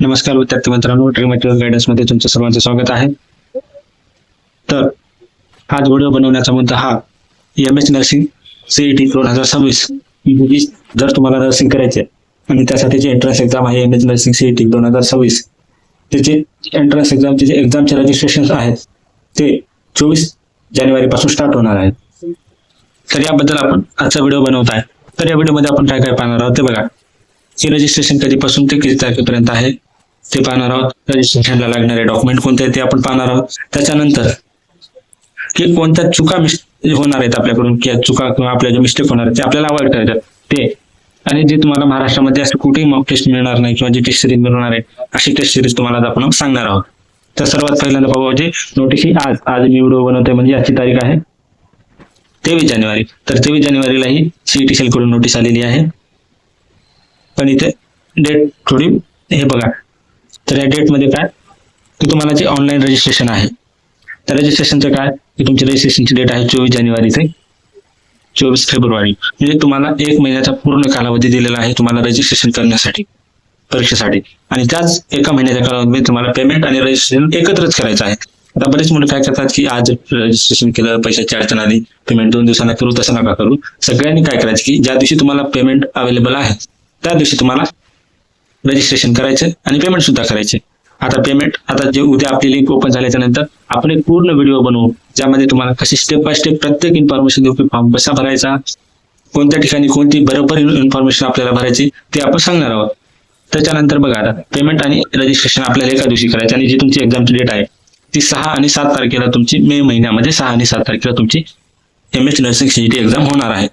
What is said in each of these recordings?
नमस्कार विद्यार्थी मित्रांनो, ट्री मटेरियल गायडन्स मध्ये तुमचं सर्वांचं स्वागत आहे. तर आज व्हिडिओ बनवण्याचा मुद्दा हा MS नर्सिंग CET 2026. जर तुम्हाला नर्सिंग करायचे आणि त्यासाठी जे एंट्रन्स एक्झाम आहे MS नर्सिंग CET 2026, त्याचे एंट्रन्स एक्झामचे जे एक्झामचे रजिस्ट्रेशन आहेत ते 24 जानेवारी पासून स्टार्ट होणार आहेत. तर याबद्दल आपण आजचा व्हिडिओ बनवत आहे. तर या व्हिडिओमध्ये आपण काय काय पाहणार आहोत ते बघा. हे रजिस्ट्रेशन कधीपासून ते किती तारखेपर्यंत आहे ते पाहणार आहोत. रजिस्ट्रेशनला लागणारे डॉक्युमेंट कोणते ते आपण पाहणार आहोत. त्याच्यानंतर की कोणत्या चुका होणार आहेत आपल्याकडून, किंवा चुका किंवा आपल्या जे मिस्टेक होणार आहेत ते आपल्याला अवॉइड करायचं ते, आणि जे तुम्हाला महाराष्ट्रामध्ये असं कुठेही मॉक टेस्ट मिळणार नाही किंवा जी टेस्ट सिरीज मिळणार आहे अशी टेस्ट सिरीज तुम्हाला आपण सांगणार आहोत. तर सर्वात पहिल्यांदा पाहू जे नोटीस ही आज मी व्हिडिओ बनवतोय म्हणजे आजची तारीख आहे 23 जानेवारी. तर 23 जानेवारीला ही CET सेल कडून नोटीस आलेली आहे. पण इथे डेट थोडी हे बघा. तर या डेटमध्ये काय की तुम्हाला जे ऑनलाईन रजिस्ट्रेशन आहे त्या रजिस्ट्रेशनचं काय की तुमची रजिस्ट्रेशनची डेट आहे 24 जानेवारी ते 24 फेब्रुवारी. म्हणजे तुम्हाला 1 महिन्याचा पूर्ण कालावधी दिलेला आहे तुम्हाला रजिस्ट्रेशन करण्यासाठी, परीक्षेसाठी. आणि त्याच 1 महिन्याच्या कालावधीमध्ये तुम्हाला पेमेंट आणि रजिस्ट्रेशन एकत्रच करायचं आहे. आता बरेच मुलं काय करतात की आज रजिस्ट्रेशन केलं, पैशाची अडचण आली, पेमेंट 2 दिवसांना करू, तसं नका करू. सगळ्यांनी काय करायचं की ज्या दिवशी तुम्हाला पेमेंट अवेलेबल आहे त्या दिवशी तुम्हाला रजिस्ट्रेशन करायचं आणि पेमेंट सुद्धा करायचे. आता जे उद्या आपली लिंक ओपन झाल्याच्या नंतर आपण एक पूर्ण व्हिडिओ बनवू ज्यामध्ये तुम्हाला कशी स्टेप बाय स्टेप प्रत्येक इन्फॉर्मेशन देऊ की फॉर्म कसा भरायचा, कोणत्या ठिकाणी कोणती बरोबर इन्फॉर्मेशन आपल्याला भरायची ते आपण सांगणार आहोत. त्याच्यानंतर बघा, आता पेमेंट आणि रजिस्ट्रेशन आपल्याला एका दिवशी करायचं आणि जी तुमची एक्झामची डेट आहे ती 6 आणि 7 तारखेला तुमची मे महिन्यामध्ये 6 आणि 7 तारखेला तुमची MS नर्सिंग CET एक्झाम होणार आहे.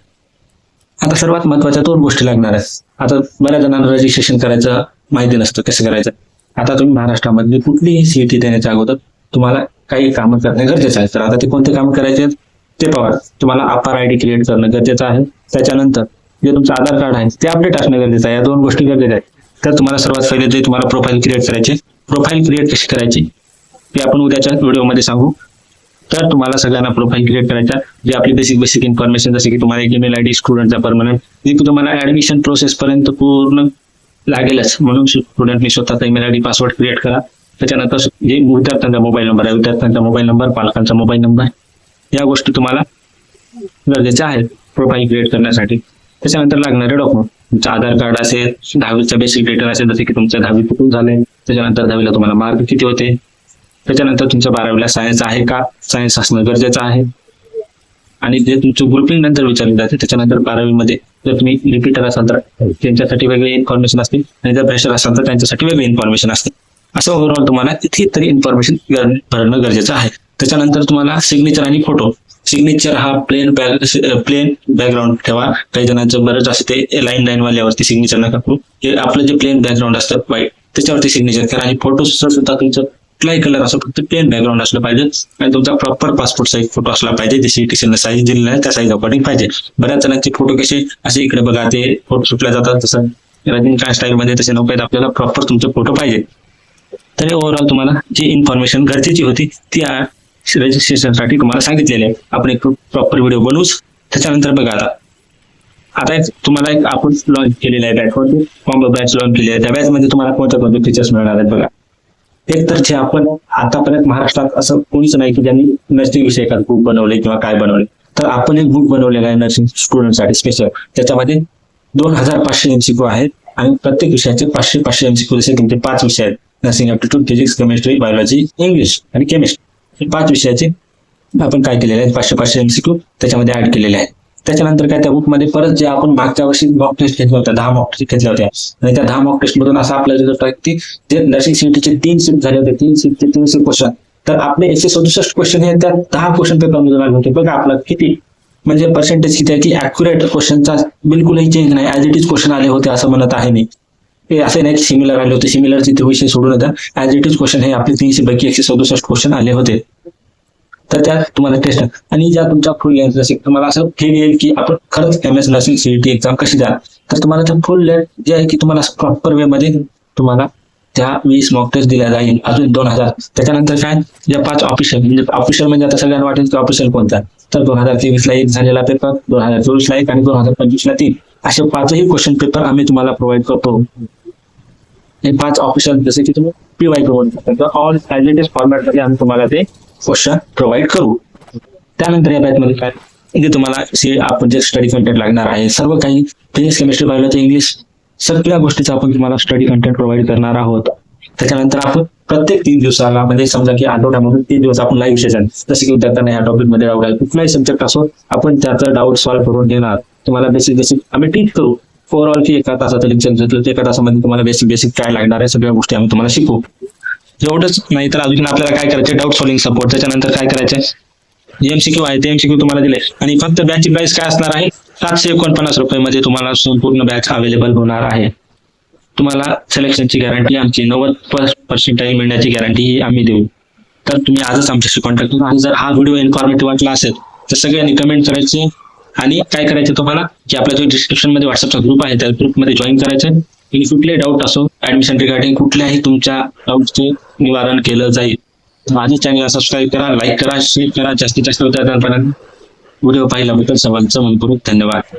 आता सर्वात महत्वाच्या 2 गोष्टी लागणार आहेत. आता बऱ्याच जणांना रजिस्ट्रेशन करायचं माहिती नसतं कसं करायचं. आता तुम्ही महाराष्ट्रामध्ये कुठलीही CET देण्याच्या अगोदर तुम्हाला काही कामं करणे गरजेचं आहे. तर आता ते कोणते कामं करायचे ते पहा. तुम्हाला अपार ID क्रिएट करणं गरजेचं आहे. त्याच्यानंतर जे तुमचं आधार कार्ड आहे ते अपडेट असणं गरजेचं आहे. या 2 गोष्टी गरजेच्या आहेत. तर तुम्हाला सर्वात पहिले जे तुम्हाला प्रोफाईल क्रिएट करायचे, प्रोफाईल क्रिएट कशी करायची ते आपण उद्याच्या व्हिडिओमध्ये सांगू. तर तुम्हाला सगळ्यांना प्रोफाईल क्रिएट करायचा, जे आपली बेसिक इन्फॉर्मेशन जसे की तुम्हाला एक ईमेल ID स्टुडंटचा परमनंट, जी तुम्हाला ऍडमिशन प्रोसेस पर्यंत पूर्ण लागेलच. म्हणून स्टुडंटनी स्वतःचा ईमेल ID पासवर्ड क्रिएट करा. त्याच्यानंतर जे विद्यार्थ्यांचा मोबाईल नंबर आहे, विद्यार्थ्यांचा मोबाईल नंबर, पालकांचा मोबाईल नंबर, या गोष्टी तुम्हाला गरजेच्या आहेत प्रोफाईल क्रिएट करण्यासाठी. त्याच्यानंतर लागणारे डॉक्युमेंट, तुमचं आधार कार्ड असेल, 10वीचा बेसिक डिटेल असेल जसे की तुमचं 10वी कुठून झाले, त्याच्यानंतर 10वीला तुम्हाला मार्क किती होते, त्याच्यानंतर तुमच्या 12वीला सायन्स आहे का, सायन्स असणं गरजेचं आहे. आणि जे तुमचं ग्रुपिंग नंतर विचारले जाते, त्याच्यानंतर 12वीमध्ये जर तुम्ही रिपीटर असाल तर त्यांच्यासाठी वेगळी इन्फॉर्मेशन असते, आणि जर फ्रेशर असाल तर त्यांच्यासाठी वेगळी इन्फॉर्मेशन असते. असं ओव्हरऑल तुम्हाला तिथे तरी इन्फॉर्मेशन भरणं गरजेचं आहे. त्याच्यानंतर तुम्हाला सिग्नेचर आणि फोटो. सिग्नेचर हा प्लेन बॅकग्राऊंड ठेवा. काही जणांचं बरंच असते ते लाईन वाल्यावरती सिग्नेचर नका करू. हे आपलं जे प्लेन बॅकग्राऊंड असतं व्हाईट त्याच्यावरती सिग्नेचर करा. आणि फोटो सुद्धा तुमचं कुठलाही कलर असं फक्त प्लेन बॅकग्राऊंड असलं पाहिजे, आणि तुमचा प्रॉपर पासपोर्ट साईज फोटो असला पाहिजे. जे CET सेलने साईज दिलेला आहे त्या साईज अकॉर्डिंग पाहिजे. बऱ्याच जणांचे फोटो कसे असे इकडे बघा ते फोटो सुटल्या जातात, तसं रजनीकांत स्टाईल मध्ये तसे नको आहेत. आपल्याला प्रॉपर तुमचे फोटो पाहिजे. तर ओव्हरऑल तुम्हाला जी इन्फॉर्मेशन गरजेची होती ती रजिस्ट्रेशनसाठी तुम्हाला सांगितलेली आहे. आपण एक प्रॉपर व्हिडिओ बनवूच. त्याच्यानंतर बघा, आता तुम्हाला एक आपण लॉन्च केलेला आहे बॅच, कॉम्बो बॅच लॉन्च केली आहे. त्या बॅच मध्ये तुम्हाला कोणते फीचर्स मिळणार आहेत बघा. एक तर जे आपण आतापर्यंत महाराष्ट्रात असं कोणीच नाही की ज्यांनी नर्सिंग विषयकात बुक बनवले किंवा काय बनवले. तर आपण एक बुक बनवलेला आहे नर्सिंग स्टुडंटसाठी स्पेशल. त्याच्यामध्ये 2500 MCQ आहेत आणि प्रत्येक विषयाचे 500 MCQ जसे तुमचे 5 विषय आहेत, nursing aptitude, physics, chemistry, biology, English आणि केमिस्ट्री. हे 5 विषयाचे आपण काय केलेले आहेत 500 MCQ त्याच्यामध्ये ऍड केलेले आहेत. त्याच्यानंतर काय त्या बुकमध्ये परत जे आपण मागच्या वर्षी मॉक टेस्ट घेतल्या होत्या, 10 मॉक टेस्ट घेतल्या होत्या, आणि त्या 10 मॉक टेस्ट मधून असं आपल्याला जर की जे नर्सिंग CETचे 3 शिफ्ट झाले होते, 3 शिफ्टचे 300 क्वेश्चन, तर आपले 167 क्वेश्चन हे त्या 10 क्वेश्चन पेपर मध्ये आले होते. बघा आपलं किती म्हणजे पर्सेंटेज किती आहे की ऍक्युरेट क्वेश्चनचा बिलकुलही चेंज नाही, ऍज इट इज क्वेश्चन आले होते असं म्हणत आहे मी. हे असे नाही की सिमिलर आले होते, सिमिलरचे ते विषय सोडून होता, ऍज इट इज क्वेश्चन हे आपले 300 पैकी 167 क्वेश्चन आले होते. तर त्यात तुम्हाला टेस्ट, आणि ज्या तुमच्या फुल लेंथ जसे तुम्हाला असं फील येईल की आपण खरंच MS नर्सिंग CET एक्झाम कशी द्या, तर तुम्हाला त्या फुल लेंथ जे आहे की तुम्हाला प्रॉपर वे मध्ये तुम्हाला त्या 20 मॉक टेस्ट दिल्या जाईल, अजून 2000. त्याच्यानंतर काय ज्या 5 ऑफिशियल म्हणजे आता सगळ्यांना वाटेल की ऑफिशियल कोणता, तर 2023ला 1 झालेला पेपर, 2024ला 1 आणि 2025ला 3 असे 5ही क्वेश्चन पेपर आम्ही तुम्हाला प्रोव्हाइड करतो. हे 5 ऑप्शन जसे की तुम्ही PY प्रोव्हाइड करता, ऑल ॲज फॉर्मॅट मध्ये आम्ही तुम्हाला ते क्वेश्चन प्रोव्हाइड करू. त्यानंतर या बॅचमध्ये काय इथे तुम्हाला आपण जे स्टडी कंटेंट लागणार आहे, सर्व काही फिजिक्स, केमिस्ट्री, बायोलॉजी, इंग्लिश सगळ्या गोष्टीचा आपण तुम्हाला स्टडी कंटेंट प्रोव्हाइड करणार आहोत. त्याच्यानंतर आपण प्रत्येक 3 दिवसाला म्हणजे समजा की आठवड्यामधून 3 दिवस आपण लाईव्ह सेशन, जसे की विद्यार्थ्यांना या टॉपिक मध्ये डाऊट आहे, कुठलाही सब्जेक्ट असो आपण त्याचा डाऊट सॉल्व्ह करून देणार. तुम्हाला बेसिक आम्ही टीच करू. ओव्हरऑल की एका तासाचं लेक्चर घेतलं, एका तासामध्ये तुम्हाला बेसिक काय लागणार आहे सगळ्या गोष्टी आम्ही तुम्हाला शिकवू. एवढंच नाही तर अजून आपल्याला काय करायचं, डाऊट सॉल्विंग सपोर्ट. त्याच्यानंतर काय करायचं, MCQ आहे ते MCQ तुम्हाला दिले आणि फक्त बॅचची प्राइस काय असणार आहे, 749 रुपये तुम्हाला संपूर्ण बॅच अवेलेबल होणार आहे. तुम्हाला सिलेक्शनची गॅरंटी आमची 90% मिळण्याची गॅरंटी ही आम्ही देऊ. तर तुम्ही आजच आमच्याशी कॉन्टॅक्ट करा. आणि जर हा व्हिडिओ इन्फॉर्मेटिव्ह वाटला असेल तर सगळ्यांनी कमेंट करायचे आणि काय करायचं तुम्हाला की आपला जो डिस्क्रिप्शन मध्ये व्हॉट्सअपचा ग्रुप आहे त्या ग्रुपमध्ये जॉईन करायचं आणि कुठले डाऊट असो ऍडमिशन रिगार्डिंग कुठल्याही तुमच्या डाऊटचे निवारण केलं जाईल. माझ्या चॅनलला सबस्क्राईब करा, लाईक करा, शेअर करा. जास्तीत जास्त विद्यार्थ्यांपर्यंत व्हिडिओ पाहिल्याबद्दल सर्वांचं मनपूर्वक धन्यवाद.